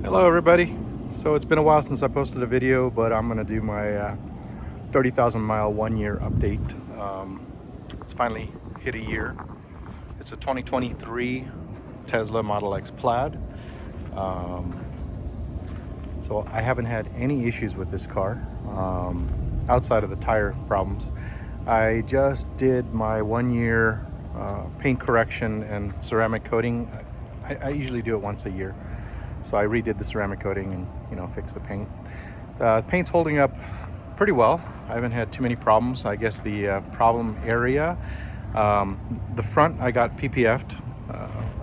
Hello everybody. So it's been a while since I posted a video, but I'm gonna do my 30,000 mile 1 year update. It's finally hit a year. It's a 2023 Tesla Model X Plaid. So I haven't had any issues with this car outside of the tire problems. I just did my 1 year paint correction and ceramic coating. I usually do it once a year. So I redid the ceramic coating and fixed the paint. The paint's holding up pretty well. I haven't had too many problems. I guess the problem area, the front I got PPF'd,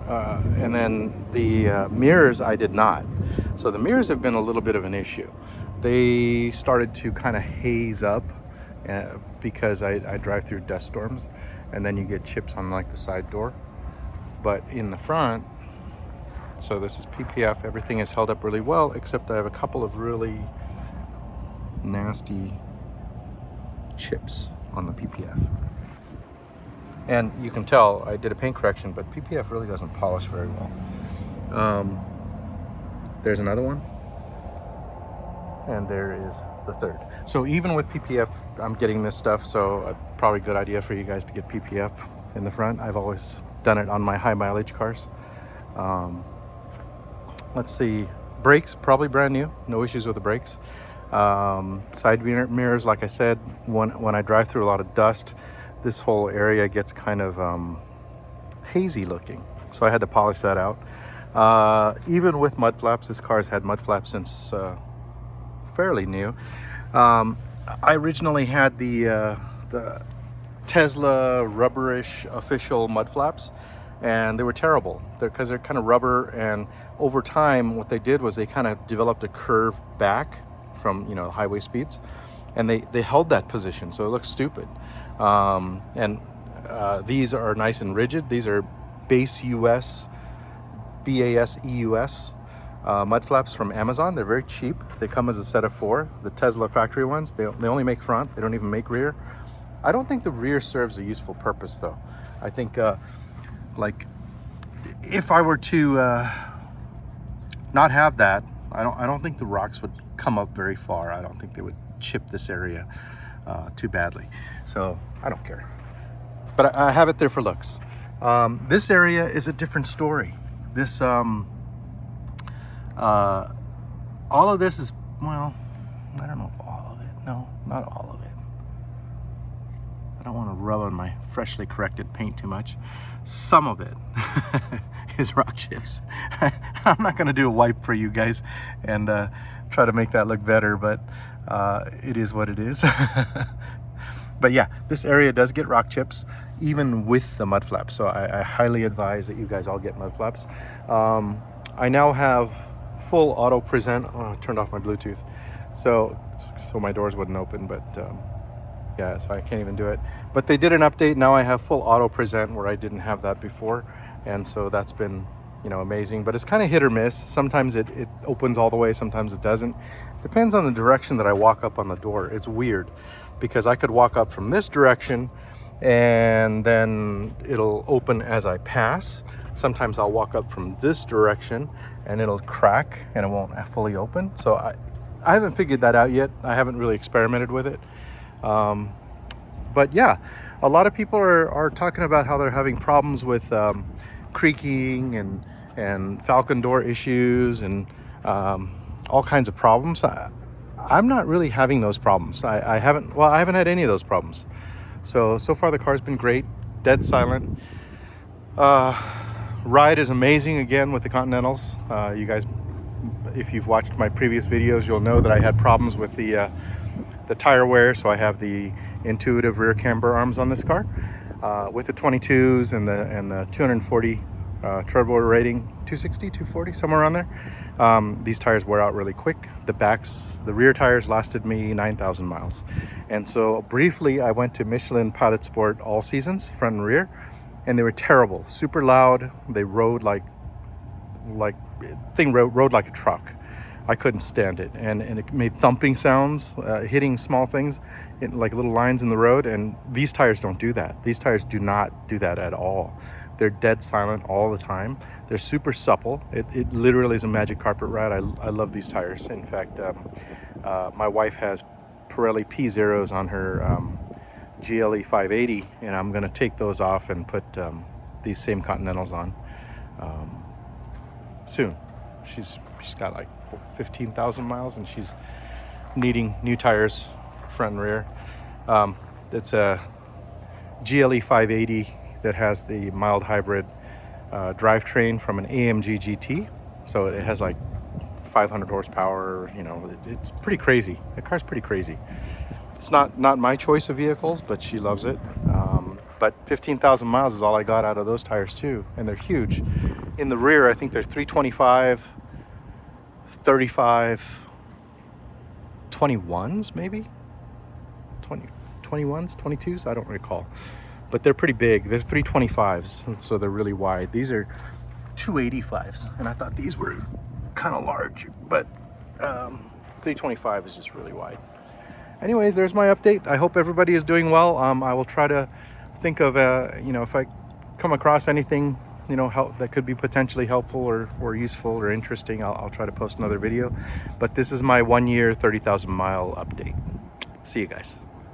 and then the mirrors I did not. So the mirrors have been a little bit of an issue. They started to kind of haze up because I drive through dust storms, and then you get chips on like the side door. But in the front, so this is PPF, everything is held up really well, except I have a couple of really nasty chips on the PPF. And you can tell I did a paint correction, but PPF really doesn't polish very well. There's another one, and there is the third. So even with PPF, I'm getting this stuff, so probably a good idea for you guys to get PPF in the front. I've always done it on my high mileage cars. Let's see, brakes, probably brand new, no issues with the brakes. Side mirrors, like I said, when I drive through a lot of dust, this whole area gets kind of hazy looking. So I had to polish that out. Even with mud flaps, this car's had mud flaps since fairly new. I originally had the Tesla rubberish official mud flaps, and they were terrible because they're kind of rubber, and over time what they did was they kind of developed a curve back from highway speeds, and they held that position, so it looks stupid. These are nice and rigid. These are base US BAS EUS mud flaps from Amazon. They're very cheap. They come as a set of 4. The Tesla factory ones, they only make front, they don't even make rear. I don't think the rear serves a useful purpose though. I think like if I were to not have that, I don't think the rocks would come up very far. I don't think they would chip this area too badly. So I don't care, but I have it there for looks. This area is a different story. This all of this is, well, I don't know if all of it. No, not all of it. I don't want to rub on my freshly corrected paint too much. Some of it is rock chips. I'm not going to do a wipe for you guys and try to make that look better, but it is what it is. But yeah, this area does get rock chips, even with the mud flaps. So I highly advise that you guys all get mud flaps. I now have full auto present. Oh, I turned off my Bluetooth, so my doors wouldn't open, but yeah, so I can't even do it. But they did an update. Now I have full auto present where I didn't have that before, and so that's been amazing. But it's kind of hit or miss. Sometimes it opens all the way, sometimes it doesn't. Depends on the direction that I walk up on the door. It's weird because I could walk up from this direction and then it'll open as I pass. Sometimes I'll walk up from this direction and it'll crack and it won't fully open. So I haven't figured that out yet. I haven't really experimented with it. But yeah, a lot of people are talking about how they're having problems with creaking and falcon door issues and all kinds of problems. I'm not really having those problems. I haven't had any of those problems. So far the car's been great, dead silent. Ride is amazing again with the Continentals. You guys, if you've watched my previous videos, you'll know that I had problems with the tire wear. So I have the intuitive rear camber arms on this car. With the 22s and the 240 turbo rating, 260, 240, somewhere around there. These tires wear out really quick. The rear tires lasted me 9,000 miles. And so briefly I went to Michelin Pilot Sport all seasons, front and rear, and they were terrible, super loud. They rode like a truck. I couldn't stand it, and it made thumping sounds, hitting small things, like little lines in the road. And these tires don't do that. These tires do not do that at all. They're dead silent all the time. They're super supple. It literally is a magic carpet ride. I love these tires. In fact, my wife has Pirelli P0s on her GLE 580, and I'm gonna take those off and put these same Continentals on soon. She's got like 15,000 miles, and she's needing new tires, front and rear. It's a GLE 580 that has the mild hybrid drivetrain from an AMG GT. So it has like 500 horsepower. You know, it's pretty crazy. The car's pretty crazy. It's not my choice of vehicles, but she loves it. But 15,000 miles is all I got out of those tires too, and they're huge. In the rear, I think they're 325, 35, 21s maybe? 21s, 22s, I don't recall. But they're pretty big. They're 325s, so they're really wide. These are 285s, and I thought these were kind of large, but 325 is just really wide. Anyways, there's my update. I hope everybody is doing well. I will try to think of, you know, if I come across anything, you know, that could be potentially helpful or useful or interesting, I'll try to post another video. But this is my 1 year, 30,000 mile update. See you guys.